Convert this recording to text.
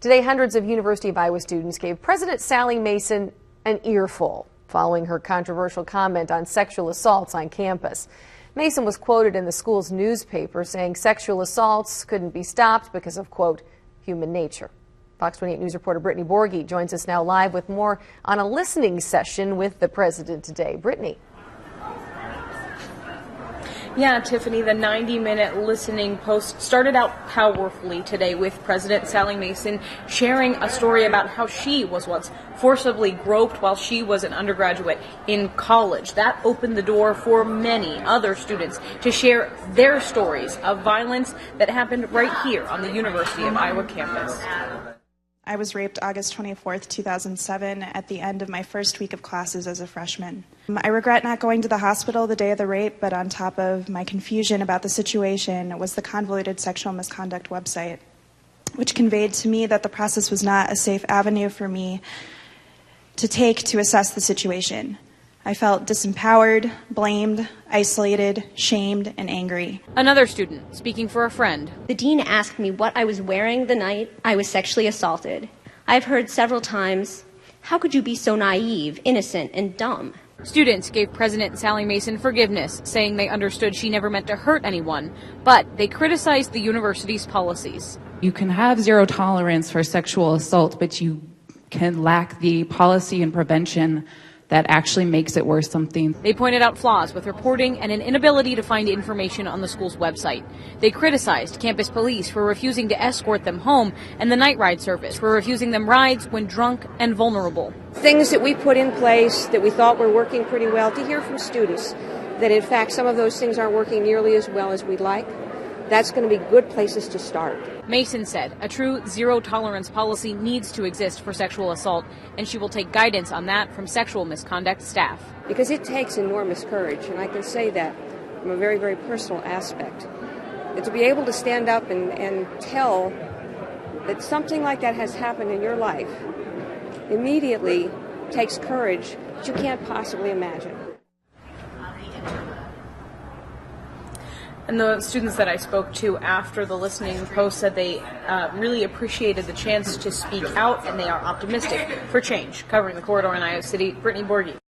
Today, hundreds of University of Iowa students gave President Sally Mason an earful following her controversial comment on sexual assaults on campus. Mason was quoted in the school's newspaper saying sexual assaults couldn't be stopped because of, quote, human nature. Fox 28 News reporter Brittany Borghi joins us now live with more on a listening session with the president today. Brittany. Yeah, Tiffany, the 90-minute listening post started out powerfully today with President Sally Mason sharing a story about how she was once forcibly groped while she was an undergraduate in college. That opened the door for many other students to share their stories of violence that happened right here on the University of Iowa campus. I was raped August 24th, 2007, at the end of my first week of classes as a freshman. I regret not going to the hospital the day of the rape, but on top of my confusion about the situation was the convoluted sexual misconduct website, which conveyed to me that the process was not a safe avenue for me to take to assess the situation. I felt disempowered, blamed, isolated, shamed, and angry. Another student speaking for a friend. The dean asked me what I was wearing the night I was sexually assaulted. I've heard several times, "How could you be so naive, innocent, and dumb?" Students gave President Sally Mason forgiveness, saying they understood she never meant to hurt anyone, but they criticized the university's policies. You can have zero tolerance for sexual assault, but you can lack the policy and prevention that actually makes it worth something. They pointed out flaws with reporting and an inability to find information on the school's website. They criticized campus police for refusing to escort them home and the night ride service for refusing them rides when drunk and vulnerable. Things that we put in place that we thought were working pretty well, to hear from students that in fact some of those things aren't working nearly as well as we'd like, that's going to be good places to start. Mason said a true zero-tolerance policy needs to exist for sexual assault, and she will take guidance on that from sexual misconduct staff. Because it takes enormous courage, and I can say that from a very, very personal aspect. And to be able to stand up and tell that something like that has happened in your life immediately takes courage that you can't possibly imagine. And the students that I spoke to after the listening post said they really appreciated the chance to speak out, and they are optimistic for change. Covering the corridor in Iowa City, Brittany Borghi.